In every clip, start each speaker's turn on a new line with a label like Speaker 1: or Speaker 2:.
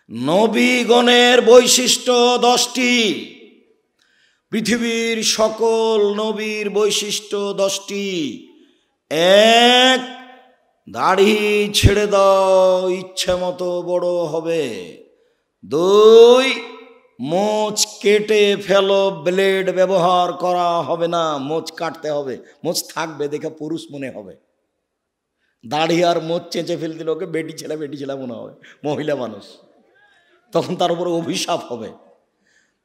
Speaker 1: নবীগণের বৈশিষ্ট্য 10টি। পৃথিবীর সকল নবীর বৈশিষ্ট্য 10টি। 1, দাড়ি ছেড়ে দাও, ইচ্ছে মতো বড় হবে। 2, মোচ কেটে ফেলো, ব্লেড ব্যবহার করা হবে না, মোচ কাটতে হবে। মোচ থাকবে দেখে পুরুষ মনে হবে। দাড়ি আর মোচ চেঁচে ফেল দিল, ওকে বেটি ছেলে মনে হবে, মহিলা মানুষ। তখন তার উপরে অভিশাপ হবে।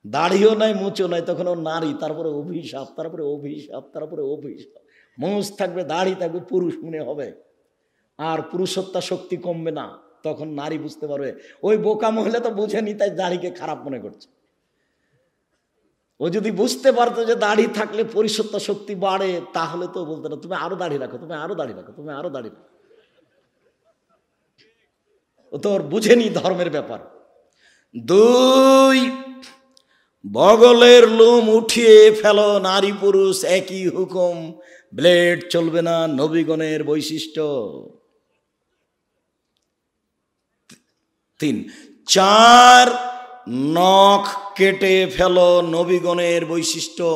Speaker 1: দাড়িও নাই, মোচও নাই, তখন ও নারী, তারপরে অভিশাপ, তারপরে অভিশাপ, তারপরে অভিশাপ। মোচ থাকবে, দাড়ি থাকবে, পুরুষ মনে হবে। আর পুরুষত্বা শক্তি কমবে না, তখন নারী বুঝতে পারবে। ওই বোকা মহিলা তো বুঝেনি, তাই দাড়িকে খারাপ মনে করছে। ও যদি বুঝতে পারতো যে দাড়ি থাকলে পুরুষত্বা শক্তি বাড়ে, তাহলে তো বলতো না তুমি আরো দাড়ি রাখো, তুমি আরো দাড়ি রাখো, তুমি আরো দাড়ি রাখো। ও তো ওর বুঝেনি ধর্মের ব্যাপার। 2, বগলের লোম উঠিয়ে ফেলো, নারী পুরুষ একই হুকুম, ব্লেড চলবে না, নবীগণের বৈশিষ্ট্য। 3, 4, নখ কেটে ফেলো, নবীগণের বৈশিষ্ট্য।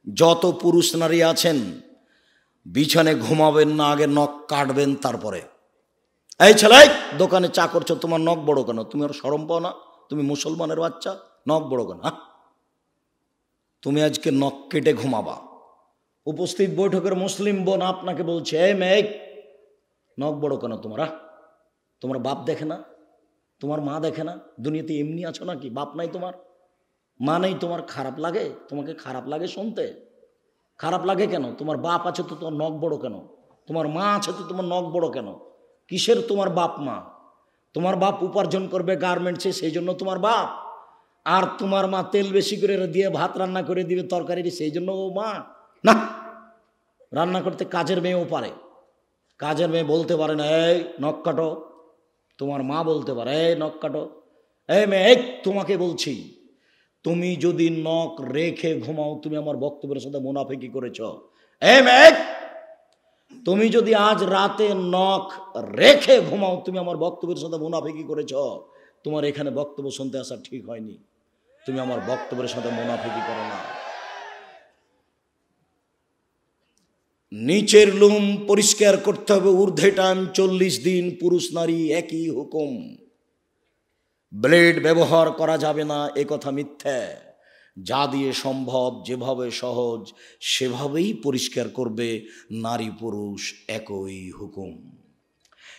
Speaker 1: যত পুরুষ নারী আছেন, বিছানে ঘুমাবেন না, আগে নখ কাটবেন, তারপরে। এই ছেলে, দোকানে চা করছো, তোমার নখ বড় কেন? তুমি আর শরম পাও না? তুমি মুসলমানের বাচ্চা, নখ বড় কেন? তুমি আজকে নখ কেটে ঘুমাবা। উপস্থিত বৈঠকের মুসলিম বোন আপনাকে বলছে, এই মেয়ে, নখ বড় কেন তোমার? তোমার বাপ দেখে না? তোমার মা দেখে না? দুনিয়াতে এমনি আছো নাকি? বাপ নাই তোমার, মা নেই তোমার, খারাপ লাগে? তোমাকে খারাপ লাগে শুনতে? খারাপ লাগে কেন? তোমার বাপ আছে তো তোমার নখ বড় কেন? তোমার মা আছে তো তোমার নখ বড় কেন? কিসের তোমার বাপ মা? তোমার বাপ উপার্জন করবে গার্মেন্টসে, সেই জন্য তোমার বাপ। আর তোমার মা তেল বেশি করে দিয়ে ভাত রান্না করে দিবে তরকারি, সেই জন্য ও মা না। রান্না করতে কাজের মেয়েও পারে, কাজের মেয়ে বলতে পারে না এই নখ কাটো। তোমার মা বলতে পারে এই নখ কাটো। এই মেয়ে, তোমাকে বলছি, তুমি যদি নখ রেখে ঘুমাও, তুমি আমার বক্তব্যের সাথে মুনাফিকি করেছ। এই মেয়ে, তুমি যদি আজ রাতে নখ রেখে ঘুমাও, তুমি আমার বক্তব্যের সাথে মুনাফিকি করেছ। তোমার এখানে বক্তব্য শুনতে আসা ঠিক হয়নি, তুমি আমার বক্তব্যের সাথে মুনাফিকি করো না। নিচের লোম পরিষ্কার করতে হবে, ঊর্ধ্বে টান 40 দিন, পুরুষ নারী একই হুকুম। ব্লেড ব্যবহার করা যাবে না, এ কথা মিথ্যা। যা দিয়ে সম্ভব, যেভাবে সহজ, সেভাবেই পরিষ্কার করবে, নারী পুরুষ একই হুকুম।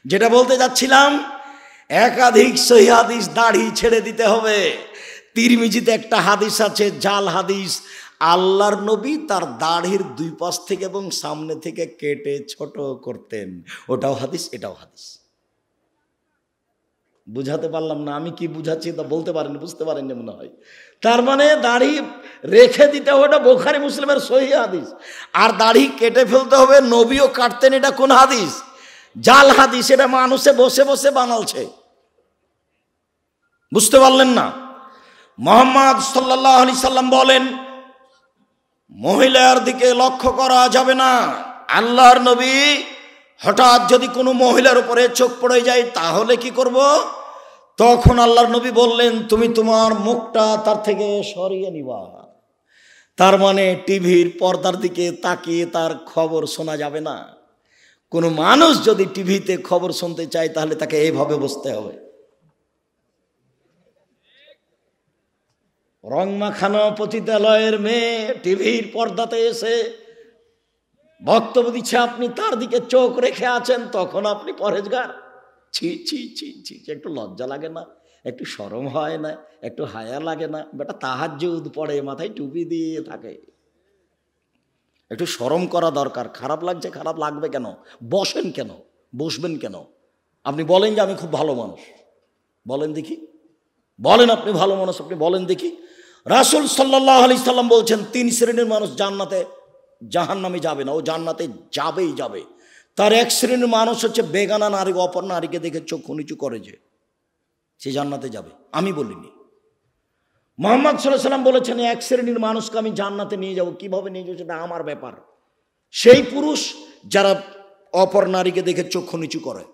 Speaker 1: যেটা বলতে যাচ্ছিলাম, একাধিক সহিহ হাদিস, দাড়ি ছেড়ে দিতে হবে। তিরমিজিতে একটা হাদিস আছে, জাল হাদিস, আল্লাহর নবী তার দাড়ির 2 পাশ থেকে এবং সামনে থেকে কেটে ছোট করতেন। ওটাও হাদিস, এটাও হাদিস। বুঝাতে পারলাম না? আমি কি বুঝাচ্ছি তা বলতে পারেন, বুঝতে পারেন মনে হয়। তার মানে দাড়ি রেখে দিতে হবে, ওটা বুখারী মুসলিমের সহিহ হাদিস। আর দাড়ি কেটে ফেলতে হবে, নবীও কাটতেন, এটা কোন হাদিস? জাল হাদিস। এটা মানুষে বসে বসে বানালছে, বুঝতে পারলেন না? মুহাম্মদ সাল্লাল্লাহু আলাইহি সাল্লাম বলেন, মহিলার দিকে লক্ষ্য করা যাবে না। আল্লাহর নবী হঠাৎ যদি কোনো মহিলার উপরে চোখ পড়ে যায়, তাহলে কি করব? তখন আল্লাহর নবী বললেন, তুমি তোমার মুখটা তার থেকে সরিয়ে নিবা। তার মানে টিভির পর্দার দিকে তাকিয়ে তার খবর শোনা যাবে না। কোনো মানুষ যদি টিভিতে খবর শুনতে চায়, তাহলে তাকে এইভাবে বসতে হবে। রং মাখানো পতিতালয়ের মেয়ে টিভির পর্দাতে এসে বক্তব্য দিচ্ছে, আপনি তার দিকে চোখ রেখে আছেন, তখন আপনি পরহেজগার? ছি ছি ছি ছি, একটু লজ্জা লাগে না? একটু শরম হয় না? একটু হায়া লাগে না? বেটা তাহাজ্জুদ পড়ে, মাথায় টুপি দিয়ে থাকে, একটু শরম করা দরকার। খারাপ লাগছে, খারাপ লাগবে কেন? বসেন কেন? বসবেন কেন? আপনি বলেন যে আমি খুব ভালো মানুষ, বলেন দেখি, বলেন আপনি ভালো মানুষ, আপনি বলেন দেখি। রাসূল সাল্লাল্লাহু আলাইহি সাল্লাম বলছেন, 3 শ্রেণীর মানুষ জান্নাতে, জাহান্নামে যাবে না, ও জান্নাতে যাবেই যাবে। তার 1 শ্রেণীর মানুষ হচ্ছে বেগানা নারী, অপর নারীকে দেখে চক্ষু নিচু করে, যে সে জান্নাতে যাবে। আমি বলিনি, মুহাম্মদ সাল্লাল্লাহু আলাইহি সাল্লাম বলেছেন, 1 শ্রেণীর মানুষকে আমি জান্নাতে নিয়ে যাব। কিভাবে নিয়ে যাবো সেটা আমার ব্যাপার। সেই পুরুষ যারা অপর নারীকে দেখে চক্ষু নিচু করে।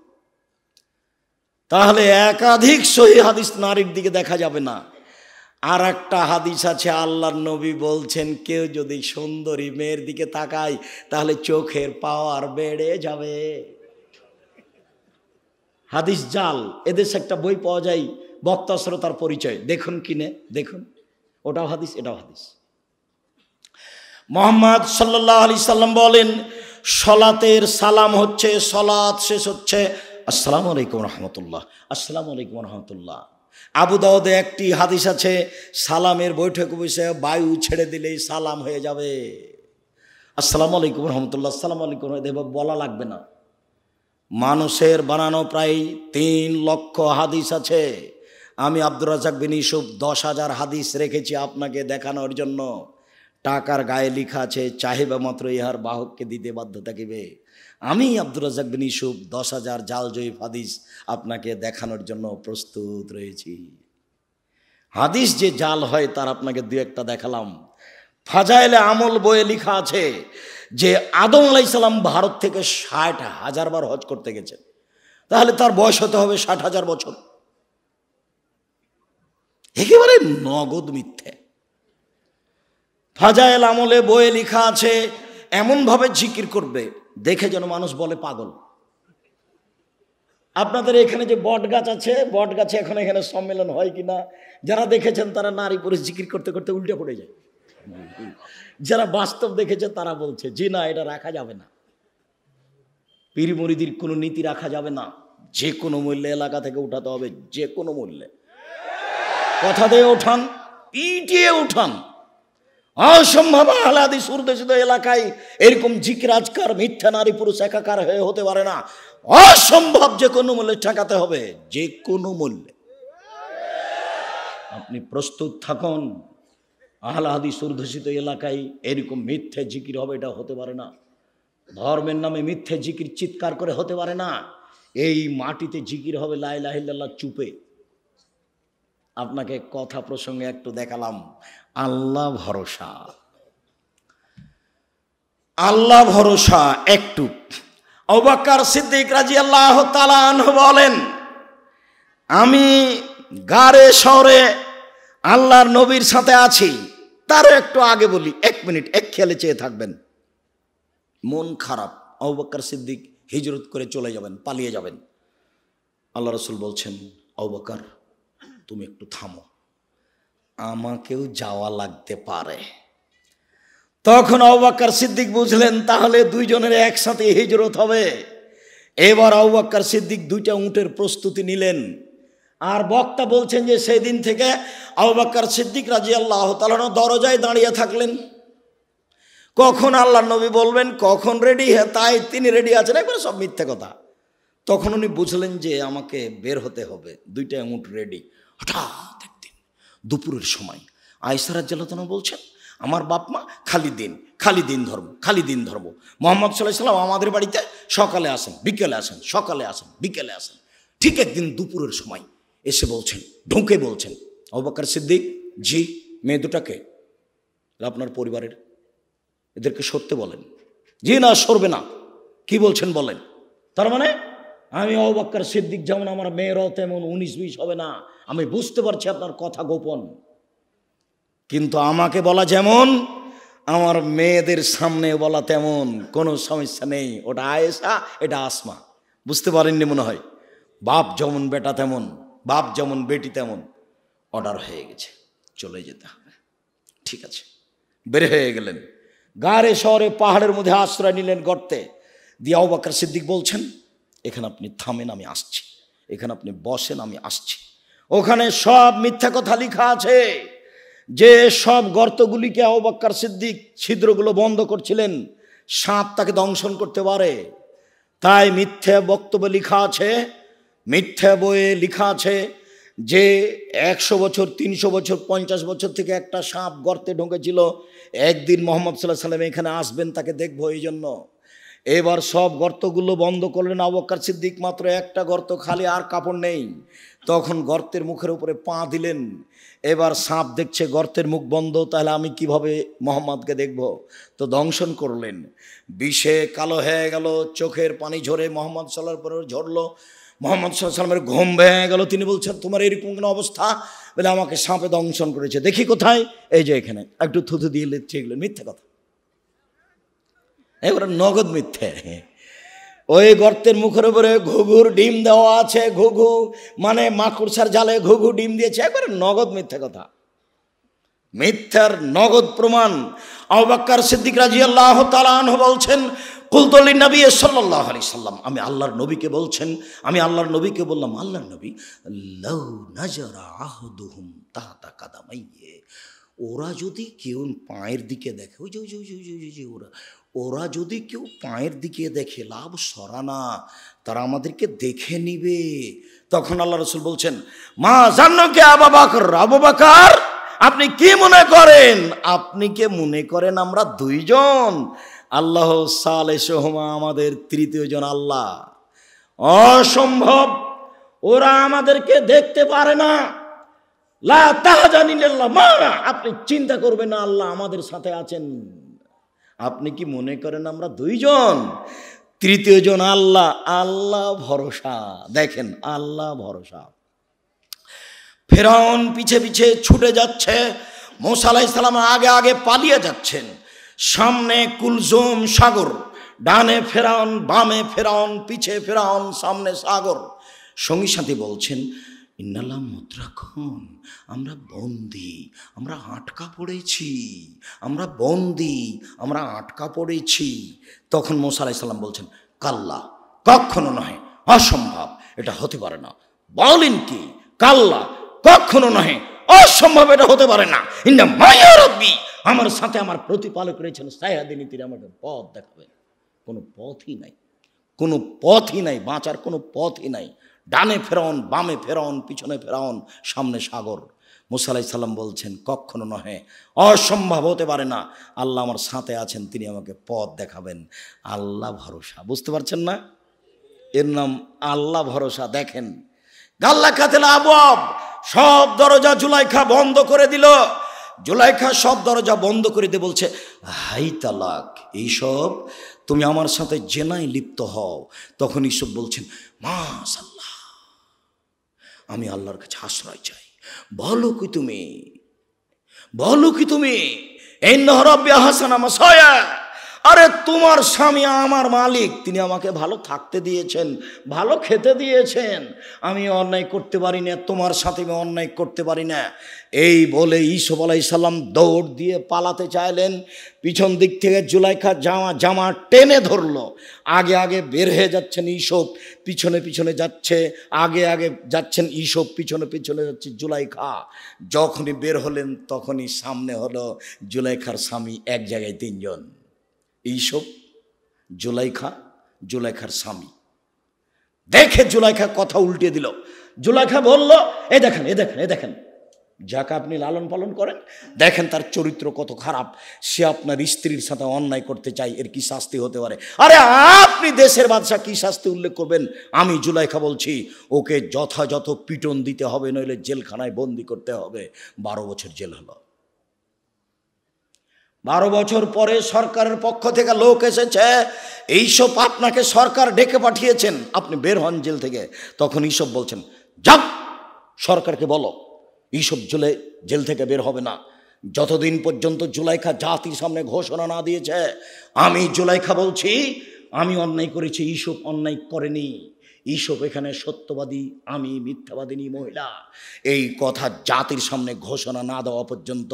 Speaker 1: তাহলে একাধিক সহি হাদিস নারীর দিকে দেখা যাবে না। আর একটা হাদিস আছে, আল্লাহর নবী বলছেন কেউ যদি সুন্দরী মেয়ের দিকে তাকায় তাহলে চোখের পাওয়ার বেড়ে যাবে। হাদিস জাল। এদেশে একটা বই পাওয়া যায়, বক্তা শ্রোতার পরিচয়, দেখুন কিনে দেখুন, ওটাও হাদিস এটাও হাদিস। মুহাম্মদ সাল্লাল্লাহু আলাইহি সাল্লাম বলেন, সলাতের সালাম হচ্ছে, সলাত শেষ হচ্ছে আসসালামু আলাইকুম রহমতুল্লাহ, আসসালামু আলাইকুম রহমতুল্লাহ। আবু দাউদে একটি হাদিস আছে, সালামের বৈঠকে বসে বায়ু ছেড়ে দিলেই সালাম হয়ে যাবে। আসসালামু আলাইকুম রহমতুল্লাহ, আসসালামু আলাইকুম বলা লাগবে না। মানুষের বানানো প্রায় 3 লক্ষ হাদিস আছে। আমি আব্দুর রাজ্জাক বিন ইউসুফ 10,000 হাদিস রেখেছি আপনাকে দেখানোর জন্য। টাকার গায়ে লেখা আছে, চাহিবা মাত্র ইহার বাহককে দিতে বাধ্য থাকিবে। আমি আব্দুর রাজ্জাক বিন ইউসুফ 10,000 জাল জয়ীফ হাদিস আপনাকে দেখানোর জন্য প্রস্তুত রয়েছি। হাদিস যে জাল হয় তার আপনাকে 2-1টা দেখালাম। ফাজাইলে আমল বইয়ে লেখা আছে যে আদম আলাইহিস সালাম ভারত থেকে 60,000 বার হজ করতে গেছেন, তাহলে তার বয়স হতে হবে 60,000 বছর। একেবারে নগদ মিথ্যে। ফাজাইল আমলে বইয়ে লেখা আছে এমনভাবে জিকির করবে দেখে যেন মানুষ বলে পাগল। আপনাদের এখানে যে বট গাছ আছে, বট গাছে এখন এখানে সম্মেলন হয় কিনা, যারা দেখেছেন তারা নারী পুরুষ জিকির করতে করতে উল্টে পড়ে যায়। যারা বাস্তব দেখেছে তারা বলছে জি না, এটা রাখা যাবে না। পীর মুরিদির কোনো নীতি রাখা যাবে না, যে কোনো মূল্যে এলাকা থেকে উঠাতে হবে, যে কোনো মূল্যে। কথা দিয়ে ওঠান, পিটিয়ে উঠান। অসম্ভব আহলে হাদিস উর্দুশিত এলাকায় এরকম জিকির আজকার মিথ্যা নারী পুরুষ একাকার হয়ে হতে পারে না। অসম্ভব, যে কোনো মূল্যে ঠেকাতে হবে, যে কোনো মূল্যে। আপনি প্রস্তুত থাকুন। আহলে হাদিস উর্দুশিত এলাকায় এরকম মিথ্যে জিকির হবে, এটা হতে পারে না। ধর্মের নামে মিথ্যে জিকির চিৎকার করে হতে পারে না। এই মাটিতে জিকির হবে লা ইলাহা ইল্লাল্লাহ চুপে। আপনাকে কথা প্রসঙ্গে একটু দেখালাম। আল্লাহ ভরসা, আল্লাহ ভরসা একটু। আবু বকর সিদ্দিক রাদিয়াল্লাহু তাআলা আনহু বলেন, আমি গারে শহরে আল্লাহর নবীর সাথে আছি। তারও একটু আগে বলি, 1 মিনিট এক খেয়ালে চেয়ে থাকবেন। মন খারাপ, আবু বকর সিদ্দিক হিজরত করে চলে যাবেন, পালিয়ে যাবেন। আল্লাহ রাসূল বলছেন, আবু বকর তুমি একটু থামো, আমাকেও যাওয়া লাগতে পারে। তখন আবু বকর সিদ্দিক বুঝলেন তাহলে দুইজনের একসাথে হিজরত হবে। এবার আবু বকর সিদ্দিক 2টা উটের প্রস্তুতি নিলেন। আর বক্তা বলছেন যে সেই দিন থেকে আবু বকর সিদ্দিক রাদিয়াল্লাহু তাআলা দরজায় দাঁড়িয়ে থাকলেন। কখন আল্লাহর নবী বলবেন, কখন রেডি, তাই তিনি রেডি আছেন, একবার সব মিথ্যে কথা। তখন উনি বুঝলেন যে আমাকে বের হতে হবে, 2টা উট রেডি। হঠাৎ একদিন দুপুরের সময় আয়েশা রাদিয়াল্লাহু তাআলা বলছেন, আমার বাপ মা খালি দিন ধর্ম, খালি দিন ধর্ম। মুহাম্মদ সাল্লাল্লাহু আলাইহি ওয়াসাল্লাম আমাদের বাড়িতে সকালে আসেন, বিকেলে আসেন, সকালে আসেন, বিকেলে আসেন। ঠিক একদিন দুপুরের সময় এসে বলছেন, ঢুকে বলছেন, আবু বকর সিদ্দিক জি, মেয়ে দুটাকে আপনার পরিবারের, এদেরকে সরতে বলেন। জি না, সরবে না। কি বলছেন বলেন। তার মানে আমি আবু বকর সিদ্দিক যেমন, আমার মেয়েরাও তেমন 19-20 হবে না। আমি বুঝতে পারছি আপনার কথা গোপন, কিন্তু আমাকে বলা যেমন আমার মেয়েদের সামনে বলা তেমন, কোনো সমস্যা নেই। ওটা আয়েশা, এটা আসমা। বুঝতে পারেননি মনে হয়। বাপ যেমন বেটা তেমন, বাপ যেমন বেটি তেমন। অর্ডার হয়ে গেছে, চলে যেতে হবে। ঠিক আছে, বের হয়ে গেলেন। গাড়ে শহরে পাহাড়ের মধ্যে আশ্রয় নিলেন গর্তে। দিয়ে আবু বকর সিদ্দিক বলছেন, এখানে আপনি থামেন, আমি আসছি। এখানে আপনি বসেন, আমি আসছি। ওখানে সব মিথ্যা কথা লেখা আছে। যে সব গর্তগুলিকে আবু বকর সিদ্দিক ছিদ্রগুলো বন্ধ করছিলেন, সাপ তাকে দংশন করতে পারে। তাই মিথ্যা বক্তব্য লেখা আছে, মিথ্যা বইয়ে লেখা আছে যে 100 বছর, 300 বছর, 50 বছর থেকে একটা সাপ গর্তে ঢুকেছিল। একদিন মুহাম্মদ সাল্লাল্লাহু আলাইহি ওয়াসাল্লাম এখানে আসবেন, তাকে দেখবো এই জন্য। এবার সব গর্তগুলো বন্ধ করলেন আবু বকর সিদ্দিক, মাত্র একটা গর্ত খালি, আর কাপড় নেই। তখন গর্তের মুখের উপরে পা দিলেন। এবার সাপ দেখছে গর্তের মুখ বন্ধ, তাহলে আমি কিভাবে মোহাম্মদকে দেখব? তো দংশন করলেন। বিষে কালো হয়ে গেল, চোখের পানি ঝরে মোহাম্মদ সাল্লাল্লাহু আলাইহি ওয়াসাল্লাম ঝরলো। মোহাম্মদ সাল্লাল্লাহু আলাইহি ওয়াসাল্লামের ঘুম ভেঙে গেল। তিনি বলছেন, তোমার এরকম কেন অবস্থা? বলে, আমাকে সাপে দংশন করেছে। দেখি কোথায়? এই যে এখানে। একটু থুথু দিয়ে লিখছে। এগুলো মিথ্যে কথা, এগুলো নগদ মিথ্যে। ওই গর্তের মুখের উপরে ঘুঘুর ডিম দেওয়া আছে। ঘুঘু মানে মাকড়সার জালে ঘুঘু ডিম দিয়েছে, একবারে নগদ মিথ্যে কথা, মিথ্যার নগদ প্রমাণ। আবু বকর সিদ্দিক রাদিয়াল্লাহু তাআলা আনহু বলছেন, কুলতু লিন-নবী সাল্লাল্লাহু আলাইহি সাল্লাম, আমি আল্লাহর নবীকে বলছেন, আমি আল্লাহর নবীকে বললাম, আল্লাহর নবী, লাউ নাজারা আহদুহুম তাহতা কাদামাইয়ে, ওরা যদি কেউ পায়ের দিকে দেখে, ওই যে ওরা যদি কেউ পায়ের দিকে দেখে, লাভ সরানা, তারা আমাদেরকে দেখে নিবে। তখন আল্লাহ রাসূল বলছেন, মা জান্নাকে আবু বকর, আবু বকর আপনি কি মনে করেন? আপনি কে মনে করেন আমরা দুইজন? আল্লাহ সালেহুমা, আমাদের তৃতীয় জন আল্লাহ। অসম্ভব, ওরা আমাদেরকে দেখতে পারে না। লা তাহজানিল্লাহ মানা, আপনি চিন্তা করবেন না, আল্লাহ আমাদের সাথে আছেন। আপনি কি মনে করেন আমরা দুইজন? তৃতীয় জন আল্লাহ। আল্লাহ ভরসা, দেখেন আল্লাহ ভরসা। ফেরাউন পিছে পিছে ছুটে যাচ্ছে, মূসা আলাইহিস সালাম আগে আগে পালিয়ে যাচ্ছেন। সামনে কুলজুম সাগর, ডানে ফেরাউন, বামে ফেরাউন, পিছে ফেরাউন, সামনে সাগর। সঙ্গী সাথী বলছেন, ইন্নাল্লাহ মুদ্রাকুন, আমরা বন্দি, আমরা আটকা পড়েছি, আমরা বন্দি, আমরা আটকা পড়েছি। তখন মূসা আলাইহিস সালাম বলছেন, কাল্লা, কখনো নয়, অসম্ভব, এটা হতে পারে না। বলেন কি? কাল্লা, কখনো নহে, অসম্ভব, এটা হতে পারে না। ইন্না মায়া রাব্বি, আমার সাথে আমার প্রতিপালক রয়েছেন, সায়াদিনী, তিনি আমাকে পথ দেখাবেন। কোনো পথই নাই, কোনো পথই নাই, বাঁচার কোনো পথই নাই। ডানে ফেরাউন, বামে ফেরাউন, পিছনে ফেরাউন, সামনে সাগর। মূসা আলাইহিস সালাম বলছেন, কখনো নহে, অসম্ভব, হতে পারে না। আল্লাহ আমার সাথে আছেন, তিনি আমাকে পথ দেখাবেন। আল্লাহ ভরসা, বুঝতে পারছেন না? এর নাম আল্লাহ ভরসা। দেখেন, গাল্লা কাতেলা আবওয়াব, সব দরজা জুলাইখা বন্ধ করে দিল। জুলাইখা সব দরজা বন্ধ করে দিয়ে বলছে, হাই তালাক, এইসব তুমি আমার সাথে জেনায় লিপ্ত হও। তখন ইসব বলছেন, মাশাআল্লাহ, আমি আল্লাহর কাছে আশ্রয় চাই। বলো কি তুমি, বলো কি তুমি, ইন্নাহু রাব্বি আহসানা মাসায়া, আরে তোমার স্বামী আমার মালিক, তিনি আমাকে ভালো থাকতে দিয়েছেন, ভালো খেতে দিয়েছেন, আমি অন্যায় করতে পারি না, তোমার সাথে আমি অন্যায় করতে পারি না। এই বলে ইউসুফ আলাইহিস সালাম দৌড় দিয়ে পালাতে চাইলেন। পিছন দিক থেকে জুলাইখা জামা টেনে ধরলো। আগে আগে বের হয়ে যাচ্ছেন ইউসুফ, পিছনে পিছনে যাচ্ছে, আগে আগে যাচ্ছেন ইউসুফ, পিছনে পিছনে যাচ্ছে জুলাইখা। যখনই বের হলেন তখনই সামনে হলো জুলাইখার স্বামী, এক জায়গায় তিনজন, ইউসুফ, জুলাইখা, জুলাইখার স্বামী। দেখে জুলাইখা কথা উল্টে দিল। জুলাইখা বলল, এ দেখেন, এ দেখেন, এ দেখেন, যাকে আপনি লালন পালন করেন, দেখেন তার চরিত্র কত খারাপ, সে আপনার স্ত্রীর সাথে অন্যায় করতে চাই, এর কি শাস্তি হতে পারে? আরে আপনি দেশের বাদশা, কি শাস্তি উল্লেখ করবেন? আমি জুলাইখা বলছি, ওকে যথাযথ পিটন দিতে হবে, নইলে জেলখানায় বন্দি করতে হবে। 12 বছর জেল হলো। 12 বছর পরে সরকারের পক্ষ থেকে লোক এসেছে, এইসব আপনাকে সরকার ডেকে পাঠিয়েছেন, আপনি বের হন জেল থেকে। তখন এইসব বলছেন, যাও সরকারকে বলো এইসব জেল থেকে বের হবে না, যতদিন পর্যন্ত জুলাইখা জাতির সামনে ঘোষণা না দিয়েছে। আমি জুলাইখা বলছি, আমি অন্যায় করেছি, এইসব অন্যায় করেনি। ইসব এখানে সত্যবাদী, আমি মিথ্যাবাদিনী মহিলা। এই কথা জাতির সামনে ঘোষণা না দেওয়া পর্যন্ত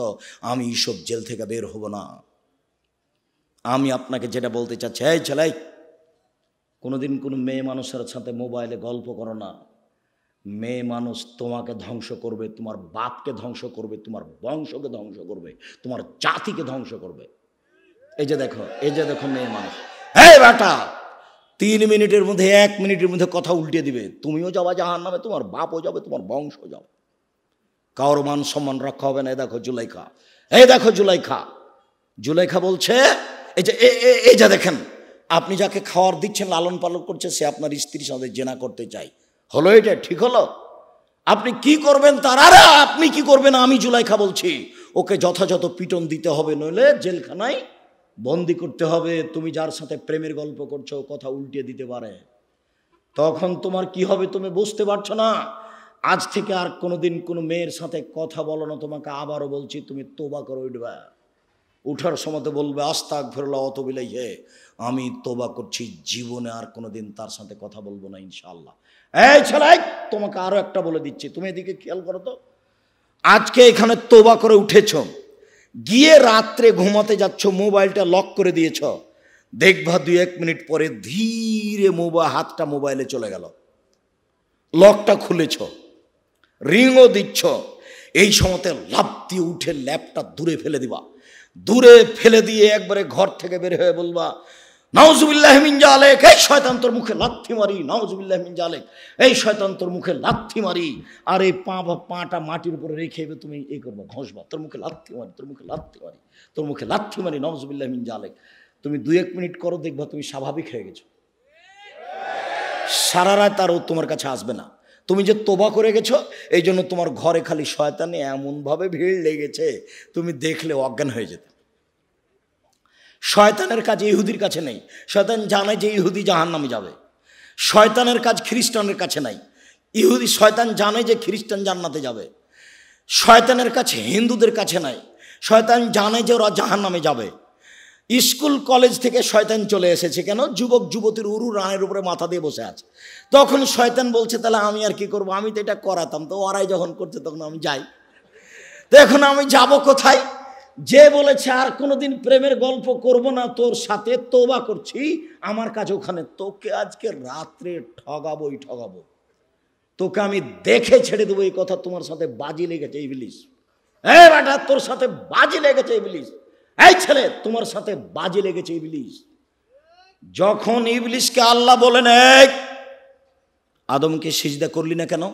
Speaker 1: আমি ইসব জেল থেকে বের হব না। আমি আপনাকে যেটা বলতে চাচ্ছি, এই ছেলে, কোনোদিন কোনো মেয়ে মানুষের সাথে মোবাইলে গল্প করো না। মেয়ে মানুষ তোমাকে ধ্বংস করবে, তোমার বাপকে ধ্বংস করবে, তোমার বংশকে ধ্বংস করবে, তোমার জাতিকে ধ্বংস করবে। এই যে দেখো, এই যে দেখো মেয়ে মানুষ, এই বেটা 3 মিনিটের মধ্যে, 1 মিনিটের মধ্যে কথা উল্টে দিবে। তুমিও যাবা জাহান্নামে, তোমার বাপও যাবে, তোমার বংশ যাবে, কারোর মান সম্মান রক্ষা হবে না। এই দেখো জুলাইখা, এই দেখো জুলাইখা। জুলাইখা বলছে, এই যে দেখেন, আপনি যাকে খাওয়ার দিচ্ছেন, লালন পালন করছে, সে আপনার স্ত্রীর সাথে জেনা করতে চাই। হলো এটা? ঠিক হলো? আপনি কি করবেন তার? আরে আপনি কি করবেন? আমি জুলাইখা বলছি, ওকে যথাযথ পিটন দিতে হবে, নইলে জেলখানায় বন্দি করতে হবে। তুমি যার সাথে প্রেমের গল্প করছো, কথা উল্টে দিতে পারে। তখন তোমার কি হবে তুমি বুঝতে পারছো না। আজ থেকে আর কোনোদিন কোনো মেয়ের সাথে কথা বলো না। তোমাকে আবারও বলছি, তুমি তোবা করে উঠবা। উঠার সময় বলবে আস্তাগফিরুল্লাহ ওয়া আতুবু ইলাইহি, আমি তোবা করছি, জীবনে আর কোনোদিন তার সাথে কথা বলবো না ইনশাআল্লাহ। এই ছেলে, তোমাকে আরো একটা বলে দিচ্ছি, তুমি এদিকে খেয়াল করো তো। আজকে এখানে তোবা করে উঠেছ, গিয়ে রাত্রে ঘুমাতে যাচ্ছ, মোবাইলটা লক করে দিয়েছ, দেখবা 2-1 মিনিট পরে ধীরে হাতটা মোবাইলে চলে গেল, লকটা খুলেছ, রিংও দিচ্ছ। এই সময়তে লাফ দিয়ে উঠে ল্যাপটা দূরে ফেলে দিবা। দূরে ফেলে দিয়ে একবারে ঘর থেকে বের হয়ে বলবা নাউজুবিল্লাহি মিন জালিক, এই শয়তান তোর মুখে লাথি মারি, নাউজুবিল্লাহি মিন জালিক, এই শয়তান তোর মুখে লাথি মারি। আর এই পাটা মাটির উপরে রেখে তুমি এই করবা, ঘষবা, তোর মুখে লাথি মারি, তোর মুখে লাথি মারি, তোর মুখে লাথি মারি, নাউজুবিল্লাহি মিন জালিক। তুমি 2-1 মিনিট করো, দেখবা তুমি স্বাভাবিক হয়ে গেছো। সারা রাত আর তোমার কাছে আসবে না। তুমি যে তোবা করে গেছো, এই জন্য তোমার ঘরে খালি শয়তানে এমনভাবে ভিড় লেগেছে, তুমি দেখলে অজ্ঞান হয়ে যেতে। শয়তানের কাজ ইহুদির কাছে নেই। শয়তান জানে যে ইহুদি জাহান্নামে যাবে। শয়তানের কাজ খ্রিস্টানের কাছে নাই। শয়তান জানে যে খ্রিস্টান জান্নাতে যাবে। শয়তানের কাছে হিন্দুদের কাছে নাই। শয়তান জানে যে ওরা জাহান্নামে যাবে। স্কুল কলেজ থেকে শয়তান চলে এসেছে কেন? যুবক যুবতীর উরু রানের উপরে মাথা দিয়ে বসে আছে। তখন শয়তান বলছে তাহলে আমি আর কি করবো, আমি তো এটা করাতাম, তো ওরাই যখন করছে তখন আমি যাই, তো এখন আমি যাব কোথায়? যে বলেছে আর কোনোদিন প্রেমের গল্প করব না তোর সাথে, তোবা করছি, আমার কাছে ওখানে, তোকে আজকে রাত্রে ঠগাবোই ঠগাবো, তোকে আমি দেখে ছেড়ে দেবো। এই কথা তোমার সাথে বাজি লেগেছে ইবলিস। এই বেটা, তোর সাথে বাজি লেগেছে ইবলিস। এই ছেলে, তোমার সাথে বাজি লেগেছে ইবলিস। যখন ইবলিসকে আল্লাহ বলেন এই আদমকে সিজদা করলি না কেন,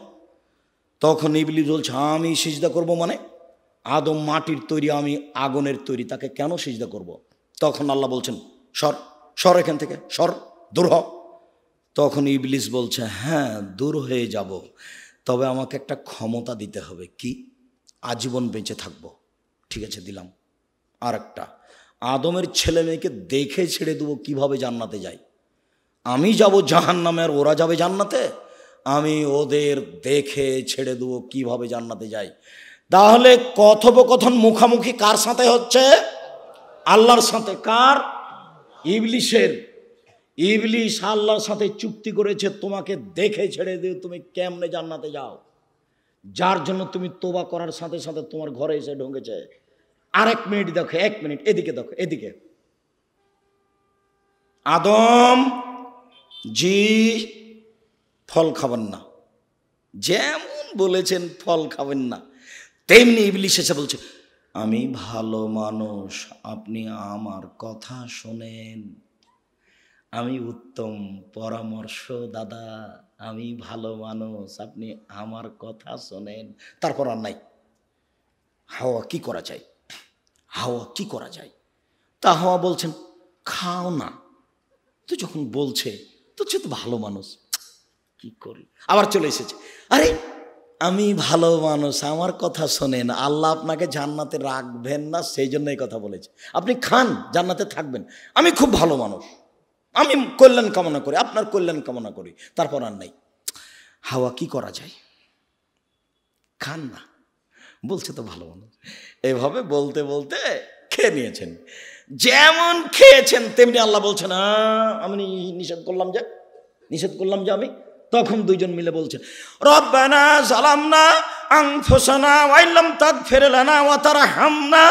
Speaker 1: তখন ইবলিস বলছে আমি সিজদা করব মানে? আদম মাটির তৈরি, আমি আগুনের তৈরি, তাকে কেন সিজদা করব? তখন আল্লাহ বলছেন সর, সর এখান থেকে, সর, দূর হ। তখন ইবলিস বলছে হ্যাঁ দূর হয়ে যাব, তবে আমাকে একটা ক্ষমতা দিতে হবে। কি? আজীবন বেঁচে থাকবো। ঠিক আছে, দিলাম। আর একটা, আদমের ছেলে মেয়েকে দেখে ছেড়ে দেবো কিভাবে জান্নাতে যায়। আমি যাব জাহান্নামে আর ওরা যাবে জান্নাতে, আমি ওদের দেখে ছেড়ে দেবো কিভাবে জান্নাতে যায়। তাহলে কথোপকথন মুখামুখি কার সাথে হচ্ছে? আল্লাহর সাথে। কার? ইবলিসের। ইবলিস আল্লাহর সাথে চুক্তি করেছে তোমাকে দেখে ছেড়ে দিও তুমি কেমনে জান্নাতে যাও, যার জন্য তুমি তোবা করার সাথে সাথে তোমার ঘরে এসে ঢুকেছে। আর 1 মিনিট দেখো, 1 মিনিট এদিকে দেখো, এদিকে। আদম জি ফল খাবেন না, যেমন বলেছেন ফল খাবেন না, তেমনি ইবলিস এসে বলছে আমি ভালো মানুষ, আপনি আমার কথা শোনেন, আমি উত্তম পরামর্শ দাদা, আমি ভালো মানুষ, আপনি আমার কথা শোনেন। তারপর আর নাই। হাওয়া কি করা যায়? হাওয়া কি করা যায়? তা হাওয়া বলছেন খাও না। তো যখন বলছে তো সে তো ভালো মানুষ, কি করি? আবার চলে এসেছে, আরে আমি ভালো মানুষ, আমার কথা শোনেন, আল্লাহ আপনাকে জান্নাতে রাখবেন না সেই জন্য এই কথা বলেছে, আপনি খান জান্নাতে থাকবেন, আমি খুব ভালো মানুষ, আমি কল্যাণ কামনা করি, আপনার কল্যাণ কামনা করি। তারপর আর নাই। হাওয়া কি করা যায়? খান না, বলছে তো ভালো মানুষ। এভাবে বলতে বলতে খেয়ে নিয়েছেন। যেমন খেয়েছেন তেমনি আল্লাহ বলছেন আমি নিষেধ করলাম যে আমি। তখন দুইজন মিলে বলছেন রব্বানা যালামনা আনফুসানা ওয়া ইল্লাম তাগফির লানা ওয়া তারহামনা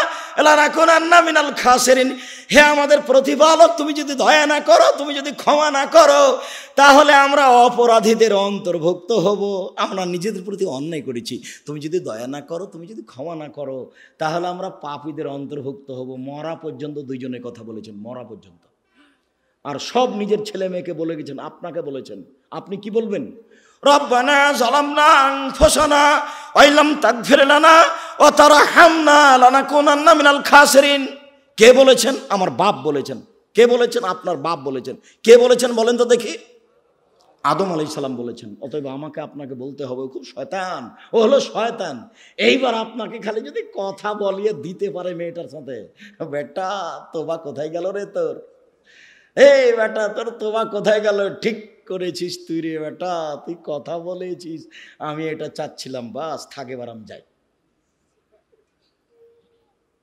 Speaker 1: লানাকুনান্না মিনাল খাসিরিন। হে আমাদের প্রতিপালক, তুমি যদি দয়া না করো, তুমি যদি ক্ষমা না করো, তাহলে আমরা অপরাধীদের অন্তর্ভুক্ত হব। আমরা নিজেদের প্রতি অন্যায় করেছি, তুমি যদি দয়া না করো, তুমি যদি ক্ষমা না করো, তাহলে আমরা পাপীদের অন্তর্ভুক্ত হব। মরা পর্যন্ত দুইজনের কথা বলেছেন, মরা পর্যন্ত। আর সব নিজের ছেলে মেয়েকে বলে গেছেন, আপনাকে বলেছেন। আপনি কি বলবেন? রব্বানা যালামনা আনফুসানা ওয়া ইল্লাম তাগফির লানা ওয়া তারহামনা লানাকুনান্না মিনাল খাসিরিন। কে বলেছেন? আমার বাপ বলেছেন। কে বলেছেন? আপনার বাপ বলেছেন। কে বলেছেন বলেন তো দেখি? আদম আলাইহিস সালাম বলেছেন। অতএব আমাকে আপনাকে বলতে হবে খুব শয়তান, ও হলো শয়তান। এইবার আপনাকে খালি যদি কথা বলিয়ে দিতে পারে মেয়েটার সাথে, বেটা তোবা কোথায় গেল রে তোর, এই বেটা তোর তোবা কোথায় গেল, ঠিক করেছিস তুই রে বেটা, তুই কথা বলেছিস, আমি এটা চাচ্ছিলাম, বাস থাকে বারাম যাই।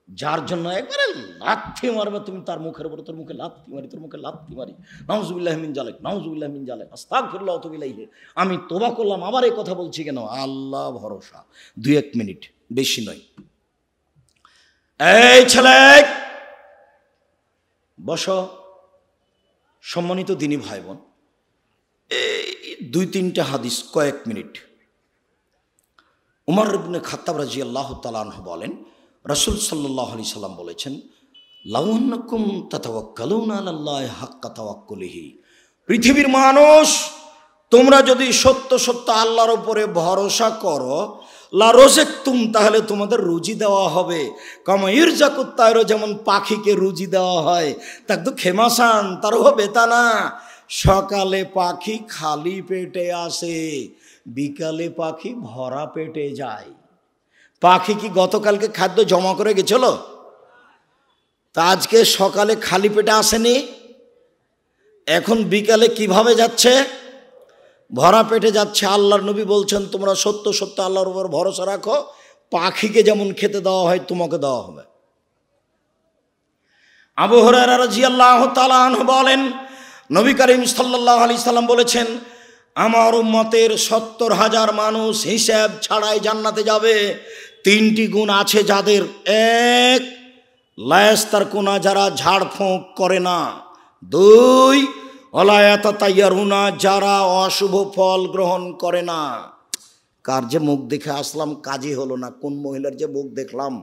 Speaker 1: যার জন্য একবারে লাথি মারবে তুমি তার মুখের উপর, তোর মুখে লাথি মারি, তোর মুখে লাথি মারি, নাউজুবিল্লাহ মিন জালিক, নাউজুবিল্লাহ মিন জালিক, আস্তাগফিরুল্লাহ ওয়া আতুবু ইলাইহি। আমি তোবা করলাম, আবার এই কথা বলছি কেন? আল্লাহ ভরসা। 2-1 মিনিট, বেশি নয়। এই ছেলে বসো। সম্মানিত দিনী ভাই বোন, এই 2-3টা হাদিস, কয়েক মিনিট। উমর ইবনে খাত্তাব রাদিয়াল্লাহু তাআলা আনহু বলেন, রাসূল সাল্লাল্লাহু আলাইহি সাল্লাম বলেছেন, লাউ আন্নাকুম তাতাওয়াক্কালুনা আলাল্লাহি হাক্কা তাওয়াক্কুলিহি, পৃথিবীর মানুষ তোমরা যদি সত্য সত্য আল্লাহর উপরে ভরসা করো, লা রাযাকতুম, তাহলে তোমাদের রুজি দেওয়া হবে। কামা ইরযাকুত তায়র, যেমন পাখিকে রুজি দেওয়া হয়। তাক তো খেমাসান তার হবে তা না। সকালে পাখি খালি পেটে আসে, বিকালে পাখি ভরা পেটে যায়। পাখি কি গতকালকে খাদ্য জমা করে গেছিল? তা আজকে সকালে খালি পেটে আসেনি, এখন বিকালে কিভাবে যাচ্ছে? ভরা পেটে যাচ্ছে। আল্লাহর নবী বলছেন, তোমরা সত্য সত্য আল্লাহর উপর ভরসা রাখো, পাখিকে যেমন খেতে দেওয়া হয় তোমাকে দেওয়া হবে। আবু হুরায়রা রাদিয়াল্লাহু তাআলা আনহু বলেন, নবী করিম সাল্লাল্লাহু আলাইহি সাল্লাম বলেছেন, আমার উম্মতের 70,000 মানুষ হিসাব ছাড়াই জান্নাতে যাবে। 3টি গুণ আছে যাদের। 1, লায়াস্তার কোনা, যারা ঝাড়ফুঁক করে না। 2, অলায়াতাতাইয়ারুনা, যারা অশুভ ফল গ্রহণ করে না। কার যে মুখ দেখে আসলাম কাজই হলো না, কোন মহিলার যে মুখ দেখলাম,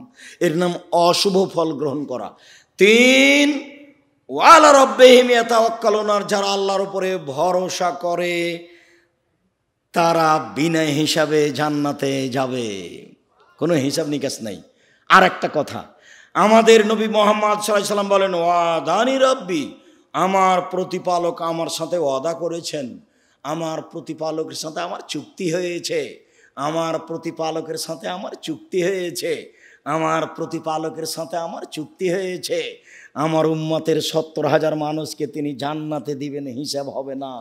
Speaker 1: এর নাম অশুভ ফল গ্রহণ করা। 3, ওয়ালা রাব্বিহিম ইয়াতাওয়াক্কালুন, যারা আল্লাহর উপরে ভরসা করে তারা বিনা হিসাবে জান্নাতে যাবে, কোনো হিসাব নিকাশ নাই। আর একটা কথা, আমাদের নবী মুহাম্মদ সাল্লাল্লাহু আলাইহি সাল্লাম বলেন, ওয়াদানি রাব্বি, আমার প্রতিপালক আমার সাথে ওয়াদা করেছেন, আমার প্রতিপালকের সাথে আমার চুক্তি হয়েছে, আমার প্রতিপালকের সাথে আমার চুক্তি হয়েছে, আমার প্রতিপালকের সাথে আমার চুক্তি হয়েছে, আমার উম্মতের 70,000 মানুষকে তিনি জান্নাতে দিবেন, হিসাব হবে না।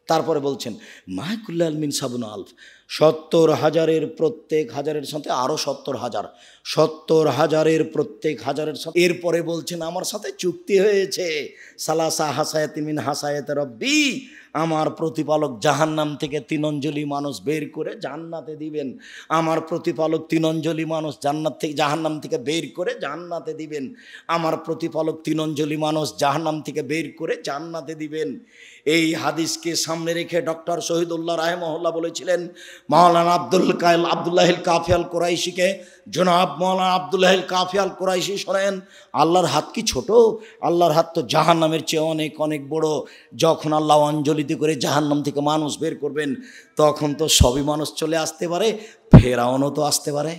Speaker 1: তারপরে বলছেন, মাহকুল্লাল মিন সাবুন আলফ, 70,000-এর প্রত্যেক হাজারের সাথে আরও 70,000, 70,000-এর প্রত্যেক হাজারের সাথে। এরপরে বলছেন, আমার সাথে চুক্তি হয়েছে, সালাসা হাসায়াতি মিন হাসায়াতি রব্বি, আমার প্রতিপালক জাহান্নাম থেকে 3 অঞ্জলি মানুষ বের করে জান্নাতে দিবেন। আমার প্রতিপালক 3 অঞ্জলি মানুষ জাহান্নাম থেকে বের করে জান্নাতে দিবেন। আমার প্রতিপালক 3 অঞ্জলি মানুষ জাহান্নাম থেকে বের করে জান্নাতে দিবেন। এই হাদিসকে সামনে রেখে ডক্টর শহীদুল্লাহ রাহিমাহুল্লাহ বলেছিলেন, মাওলানা আব্দুল্লাহিল কাফি আল কুরাইশিকে, জনাব মাওলানা আব্দুল্লাহিল কাফি আল কুরাইশি শোনেন, আল্লাহর হাত কি ছোট? আল্লাহর হাত তো জাহান্নামের চেয়ে অনেক অনেক বড়। যখন আল্লাহ অঞ্জলিতে করে জাহান্নাম থেকে মানুষ বের করবেন, তখন তো সবই মানুষ চলে আসতে পারে, ফেরাউনও তো আসতে পারে।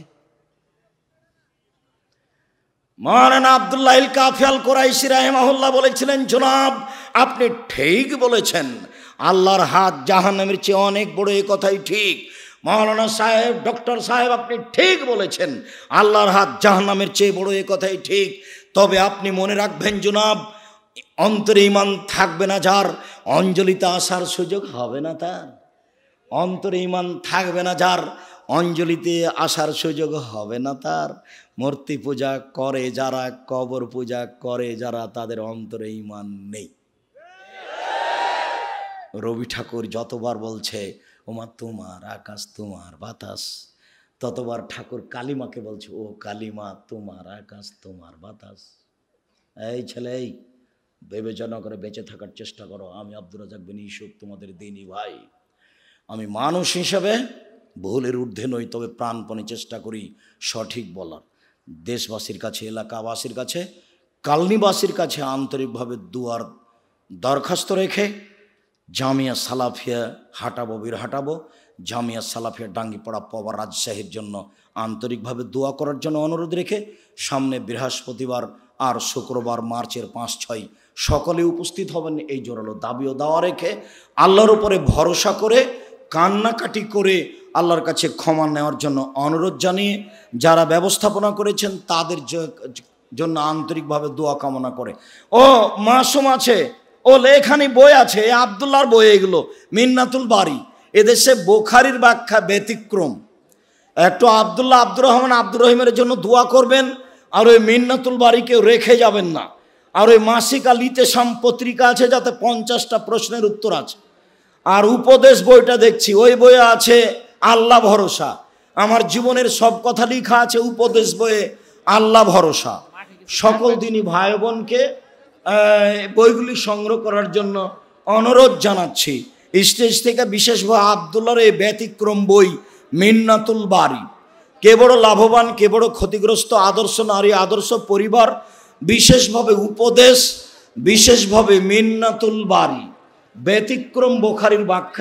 Speaker 1: মাওলানা আব্দুল্লাহিল কাফি আল কুরাইশি রাহিমাহুল্লাহ বলেছিলেন, জনাব আপনি ঠিক বলেছেন, আল্লাহর হাত জাহান্নামের চেয়ে অনেক বড়, এই কথাই ঠিক। মাওলানা সাহেব, ডক্টর সাহেব, আপনি ঠিক বলেছেন, আল্লাহর হাত জাহান্নামের চেয়ে বড়, এই কথাই ঠিক। তবে আপনি মনে রাখবেন জনাব, অন্তরে ঈমান থাকবে না যার, অঞ্জলিতে আসার সুযোগ হবে না তার। অন্তরে ঈমান থাকবে না যার, অঞ্জলিতে আসার সুযোগ হবে না তার। মূর্তি পূজা করে যারা, কবর পূজা করে যারা, তাদের অন্তরে ঈমান নেই। রবি ঠাকুর যতবার বলছে ওমা তোমার আকাশ তোমার বাতাস, ততবার ঠাকুর কালিমাকে বলছে, ও কালিমা তোমার আকাশ তোমার বাতাস। এই ছেলে, এই বিবেচনা করে বেঁচে থাকার চেষ্টা করো। আমি আব্দুর রাজ্জাক বিন ইউসুফ, তোমাদের দিনী ভাই। আমি মানুষ হিসেবে ভুলের ঊর্ধ্বে নই, তবে প্রাণপণে চেষ্টা করি সঠিক বলার। দেশবাসীর কাছে, এলাকাবাসীর কাছে, কালনিবাসীর কাছে আন্তরিকভাবে দুয়ার দরখাস্ত রেখে জামিয়া সালাফিয়া হাঁটাবো, বীর হাঁটাবো, জামিয়া সালাফিয়া ডাঙ্গিপাড়া পবা রাজশাহীর জন্য আন্তরিকভাবে দোয়া করার জন্য অনুরোধ রেখে, সামনে বৃহস্পতিবার আর শুক্রবার মার্চের 5-6 সকলে উপস্থিত হবেন, এই জোরালো দাবি ও দাওয়া রেখে, আল্লাহর উপরে ভরসা করে, কান্নাকাটি করে আল্লাহর কাছে ক্ষমা নেওয়ার জন্য অনুরোধ জানিয়ে, যারা ব্যবস্থাপনা করেছেন তাদের জন্য আন্তরিকভাবে দোয়া কামনা করে। ও মাসুম আছে, ও এখানে বই আছে, আব্দুল্লাহর বই এগুলো, মিন্নাতুল বারি। এদেশে বোখারির ব্যাখ্যা ব্যতিক্রম। একটু আব্দুল্লাহ আব্দুর রহমান আব্দুর রহিমের জন্য দোয়া করবেন, আর ওই মিন্নাতুল বারিকেও রেখে যাবেন না। আর ওই মাসিক আলিতে পত্রিকা আছে, যাতে 50টা প্রশ্নের উত্তর আছে। আর উপদেশ বইটা দেখছি, ওই বইয়ে আছে আল্লাহ ভরসা। আমার জীবনের সব কথা লেখা আছে উপদেশ বইয়ে, আল্লাহ ভরসা। সকল দিনই ভাই বোনকে বইগুলি সংগ্রহ করার জন্য অনুরোধ জানাচ্ছি। স্টেজ থেকে বিশেষভাবে আব্দুল্লাহর এই ব্যতিক্রম বই মিন্নাতুল বারি, কে বড় লাভবান কে বড় ক্ষতিগ্রস্ত, আদর্শ নারী আদর্শ পরিবার, বিশেষভাবে উপদেশ, বিশেষভাবে মিন্নাতুল বারি, ব্যতিক্রম বোখারির ব্যাখ্যা।